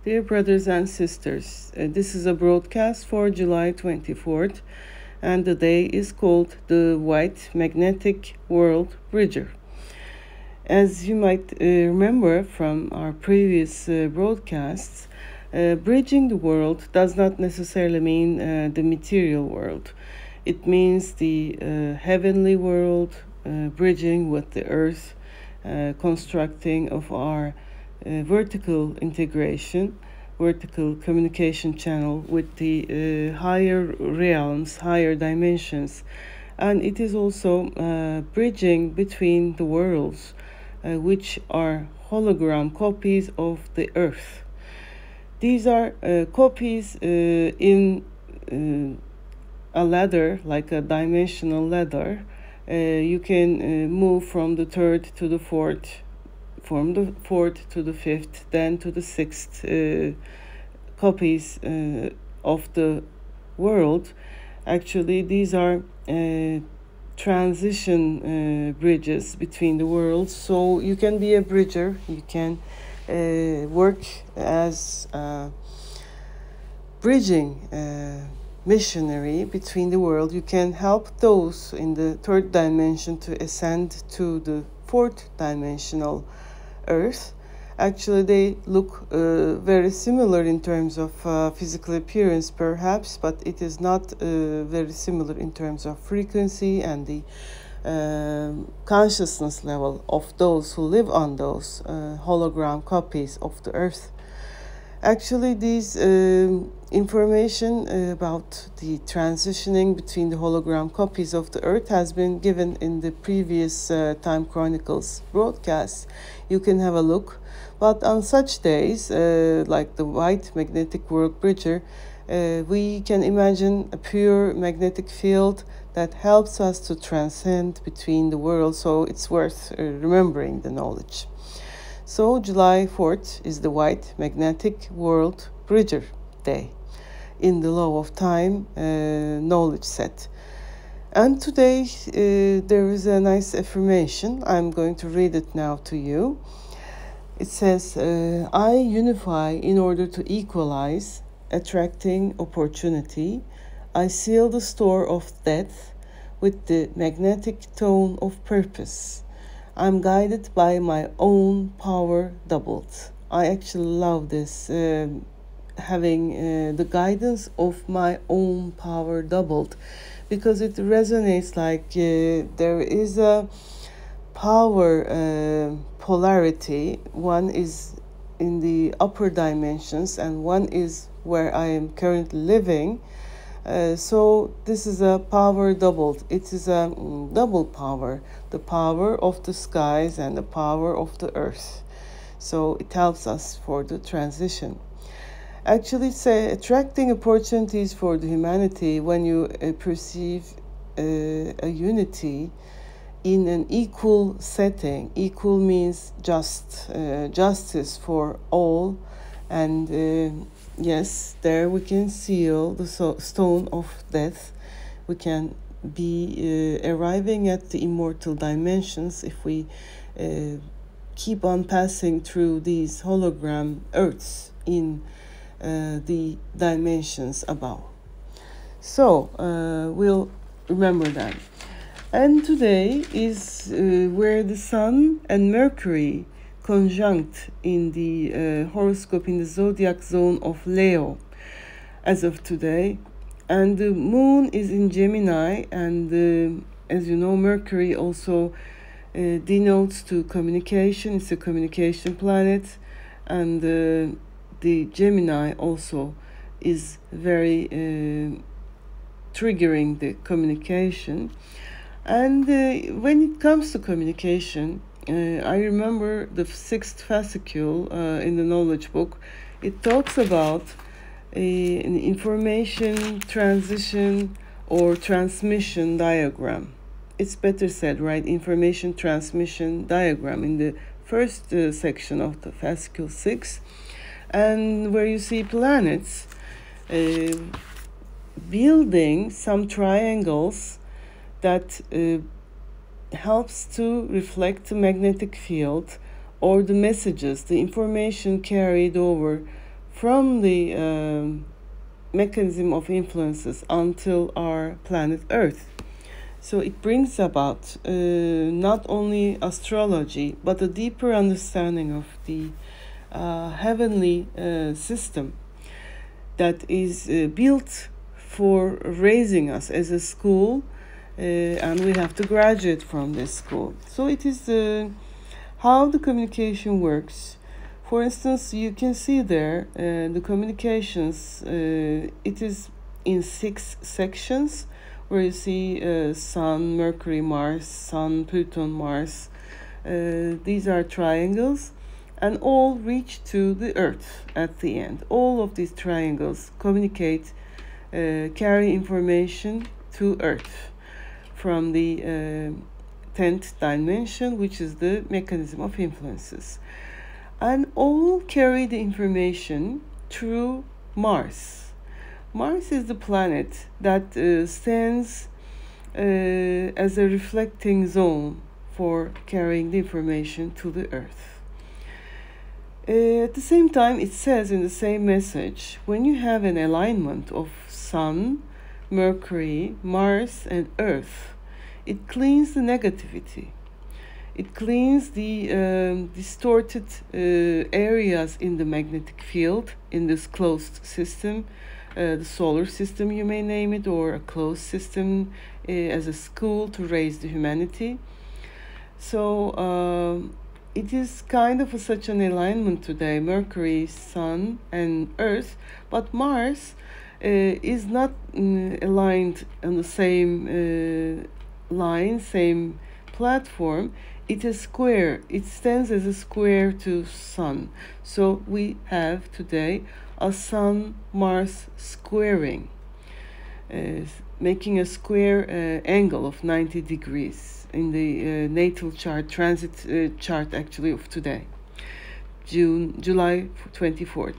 Dear brothers and sisters, this is a broadcast for July 24th, and the day is called the White Magnetic World Bridger. As you might remember from our previous broadcasts, bridging the world does not necessarily mean the material world. It means the heavenly world, bridging with the earth, constructing of our vertical integration, vertical communication channel with the higher realms, higher dimensions. And it is also bridging between the worlds, which are hologram copies of the earth. These are copies in a ladder, like a dimensional ladder. You can move from the third to the fourth, from the fourth to the fifth, then to the sixth copies of the world. Actually, these are transition bridges between the worlds. So you can be a bridger, you can work as bridging missionary between the world. You can help those in the third dimension to ascend to the fourth dimensional earth. Actually, they look very similar in terms of physical appearance, perhaps, but it is not very similar in terms of frequency and the consciousness level of those who live on those hologram copies of the earth. Actually, these information about the transitioning between the hologram copies of the earth has been given in the previous Time Chronicles broadcasts. You can have a look. But on such days, like the White Magnetic World Bridger, we can imagine a pure magnetic field that helps us to transcend between the worlds. So it's worth remembering the knowledge. So July 4th is the White Magnetic World Bridger Day in the Law of Time knowledge set. And today there is a nice affirmation. I'm going to read it now to you. It says, I unify in order to equalize, attracting opportunity. I seal the store of death with the magnetic tone of purpose. I'm guided by my own power doubled. I actually love this, having the guidance of my own power doubled, because it resonates like there is a power polarity. One is in the upper dimensions and one is where I am currently living. So this is a power doubled. It is a double power, the power of the skies and the power of the earth. So it helps us for the transition. Actually, it's attracting opportunities for the humanity when you perceive a unity in an equal setting. Equal means justice for all. And yes, there we can seal the stone of death. We can be arriving at the immortal dimensions if we keep on passing through these hologram earths in the dimensions above. So we'll remember that. And today is where the Sun and Mercury conjunct in the horoscope in the zodiac zone of Leo as of today. And the moon is in Gemini, and as you know, Mercury also denotes to communication. It's a communication planet, and the Gemini also is very triggering the communication. And when it comes to communication, I remember the sixth fascicule in the knowledge book. It talks about an information transition or transmission diagram. It's better said, right? Information transmission diagram in the first section of the fascicule 6, and where you see planets building some triangles that helps to reflect the magnetic field or the messages, the information carried over from the mechanism of influences until our planet Earth. So it brings about not only astrology, but a deeper understanding of the heavenly system that is built for raising us as a school, and we have to graduate from this school. So it is how the communication works. For instance, you can see there the communications, it is in 6 sections, where you see Sun, Mercury, Mars, Sun, Pluto, Mars. These are triangles, and all reach to the Earth at the end. All of these triangles communicate, carry information to Earth from the 10th dimension, which is the mechanism of influences. And all carry the information through Mars. Mars is the planet that stands as a reflecting zone for carrying the information to the Earth. At the same time, it says in the same message, when you have an alignment of Sun, Mercury, Mars, and Earth, it cleans the negativity. It cleans the distorted areas in the magnetic field in this closed system, the solar system, you may name it, or a closed system as a school to raise the humanity. So it is kind of such an alignment today, Mercury, Sun, and Earth, but Mars is not aligned on the same line, same platform. It is square. It stands as a square to Sun. So we have today a Sun-Mars squaring, making a square angle of 90 degrees in the natal chart, transit chart actually of today, July 24th.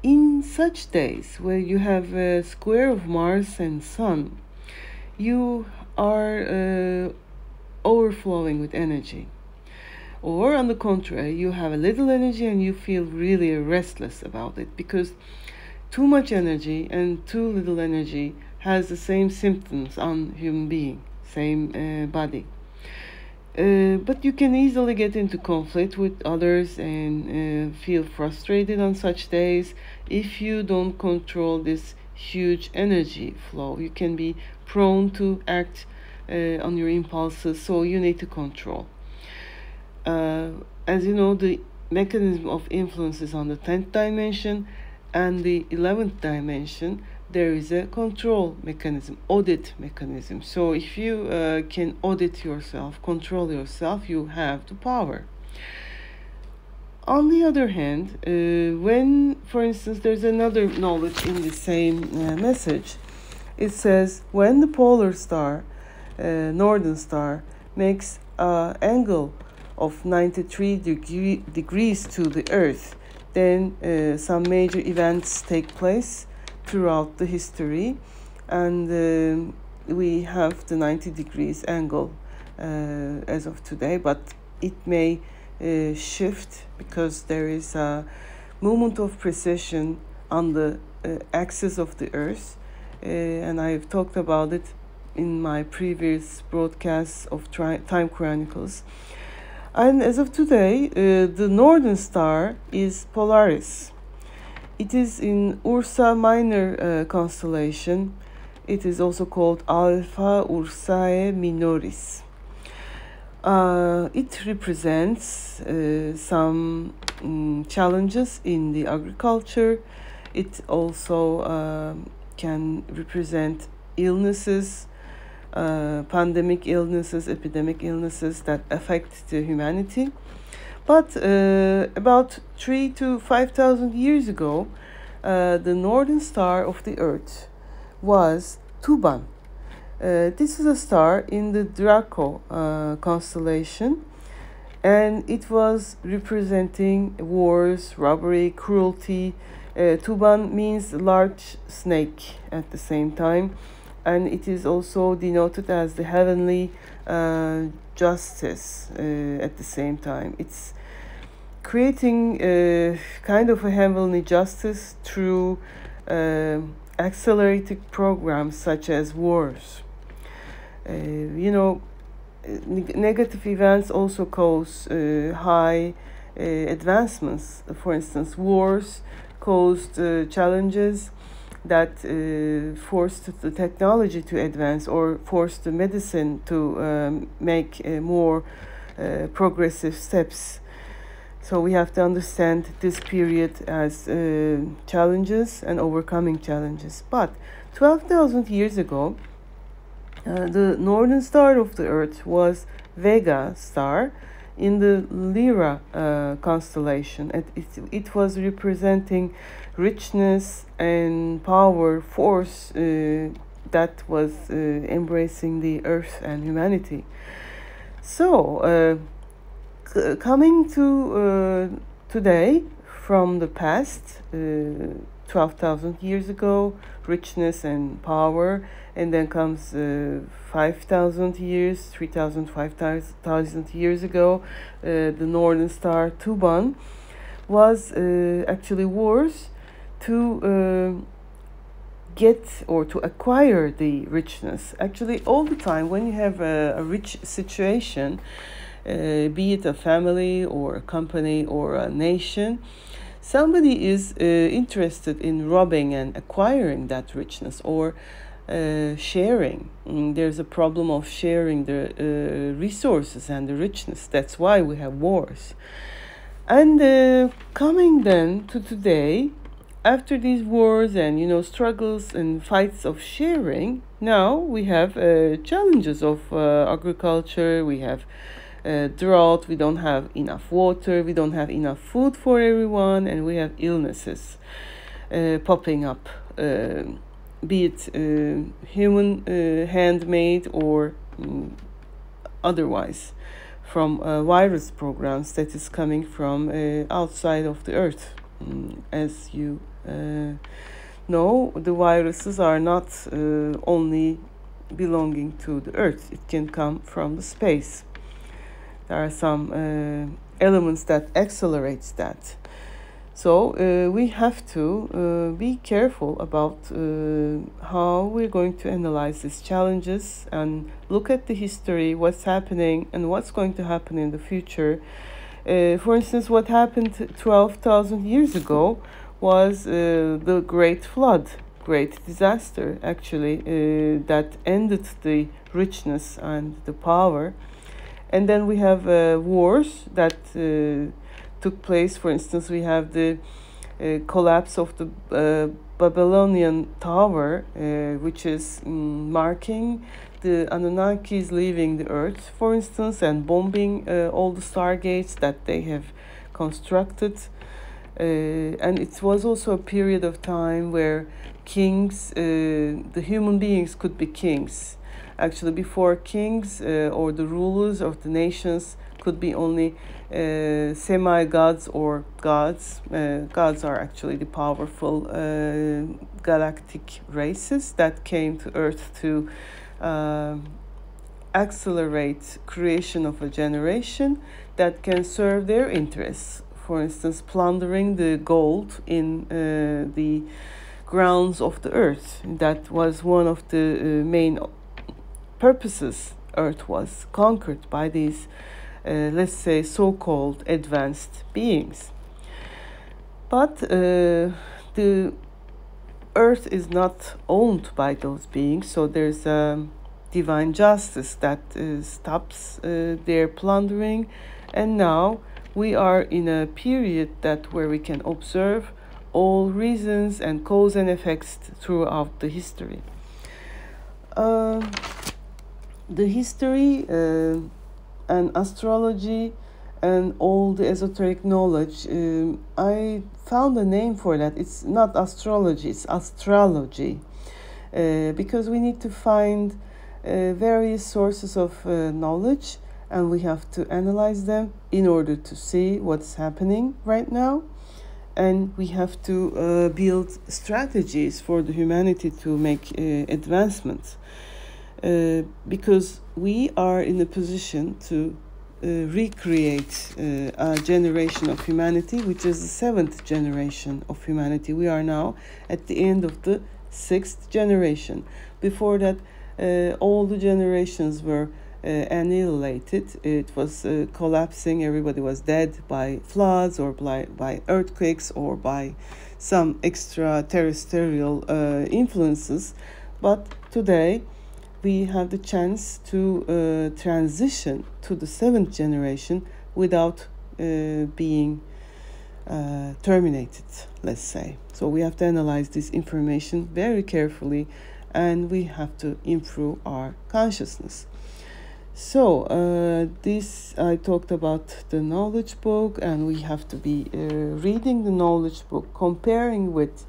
In such days where you have a square of Mars and Sun, you are overflowing with energy. Or on the contrary, you have a little energy and you feel really restless about it, because too much energy and too little energy has the same symptoms on human being, same body. But you can easily get into conflict with others and feel frustrated on such days if you don't control this huge energy flow. You can be prone to act on your impulses, so you need to control. As you know, the mechanism of influence is on the 10th dimension, and the 11th dimension there is a control mechanism, audit mechanism. So if you can audit yourself, control yourself, you have the power. On the other hand, when, for instance, there's another knowledge in the same message, it says when the polar star, northern star, makes an angle of 93 degrees to the Earth, then some major events take place throughout the history, and we have the 90 degrees angle as of today, but it may shift because there is a movement of precession on the axis of the Earth, and I've talked about it in my previous broadcasts of Time Chronicles. And as of today, the northern star is Polaris. It is in Ursa Minor constellation. It is also called Alpha Ursae Minoris. It represents some challenges in the agriculture. It also can represent illnesses, pandemic illnesses, epidemic illnesses that affect the humanity. But about 3,000 to 5,000 years ago, the northern star of the Earth was Tuban. This is a star in the Draco constellation, and it was representing wars, robbery, cruelty. Tuban means large snake at the same time, and it is also denoted as the heavenly justice at the same time. It's creating kind of a heavenly justice through accelerated programs such as wars. Negative events also cause high advancements. For instance, wars caused challenges that forced the technology to advance or forced the medicine to make more progressive steps. So we have to understand this period as challenges and overcoming challenges. But 12,000 years ago, the northern star of the Earth was Vega star in the Lyra constellation. It was representing richness and power, force that was embracing the Earth and humanity. So, coming to today from the past, 12,000 years ago, richness and power, and then comes 5,000 years, 3,000, 5,000 years ago, the northern star Tuban was actually wars to get or to acquire the richness. Actually, all the time when you have a rich situation, be it a family or a company or a nation, somebody is interested in robbing and acquiring that richness or sharing. There's a problem of sharing the resources and the richness. That's why we have wars. And coming then to today, after these wars and struggles and fights of sharing, now we have challenges of agriculture. We have drought, we don't have enough water, we don't have enough food for everyone, and we have illnesses popping up, be it human handmade or otherwise, from virus programs that is coming from outside of the Earth. As you know, the viruses are not only belonging to the Earth, it can come from the space. There are some elements that accelerates that. So we have to be careful about how we're going to analyze these challenges and look at the history, what's happening and what's going to happen in the future. For instance, what happened 12,000 years ago was the Great Flood, great disaster actually, that ended the richness and the power. And then we have wars that took place. For instance, we have the collapse of the Babylonian Tower, which is marking the Anunnakis leaving the Earth, for instance, and bombing all the stargates that they have constructed. And it was also a period of time where kings, the human beings could be kings. Actually, before kings or the rulers of the nations could be only semi-gods or gods. Gods are actually the powerful galactic races that came to Earth to accelerate creation of a generation that can serve their interests. For instance, plundering the gold in the grounds of the Earth. That was one of the main purposes. Earth was conquered by these, let's say, so-called advanced beings. But the Earth is not owned by those beings, so there's a divine justice that stops their plundering, and now we are in a period where we can observe all reasons and cause and effects throughout the history. The history and astrology and all the esoteric knowledge, I found a name for that. It's not astrology, it's astrology, because we need to find various sources of knowledge, and we have to analyze them in order to see what's happening right now. And we have to build strategies for the humanity to make advancements, because we are in a position to recreate a generation of humanity, which is the seventh generation of humanity. We are now at the end of the sixth generation. Before that, all the generations were annihilated. It was collapsing. Everybody was dead by floods or by earthquakes or by some extraterrestrial influences. But today, we have the chance to transition to the seventh generation without being terminated, let's say. So we have to analyze this information very carefully, and we have to improve our consciousness. So this, I talked about the knowledge book, and we have to be reading the knowledge book, comparing with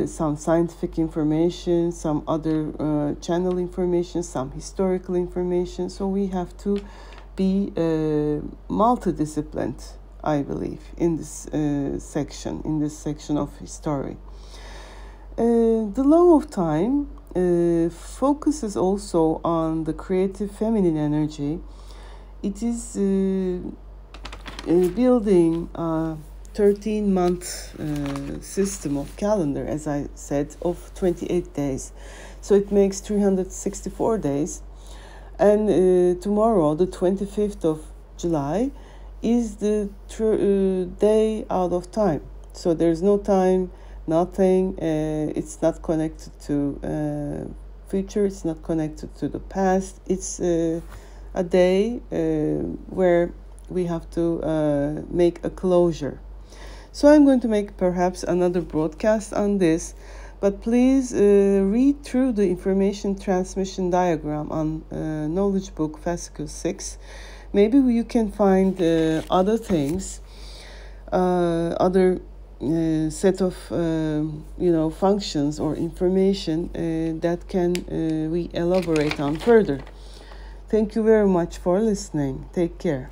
some scientific information, some other channel information, some historical information. So we have to be multidisciplined, I believe, in this section of history. The law of time focuses also on the creative feminine energy. It is building a 13-month system of calendar, as I said, of 28 days. So it makes 364 days. And tomorrow, the 25th of July, is the day out of time. So there's no time, nothing. It's not connected to future. It's not connected to the past. It's a day where we have to make a closure. So I'm going to make perhaps another broadcast on this, but please read through the information transmission diagram on Knowledge Book Fascicle 6. Maybe you can find other things, other set of functions or information that can we elaborate on further. Thank you very much for listening. Take care.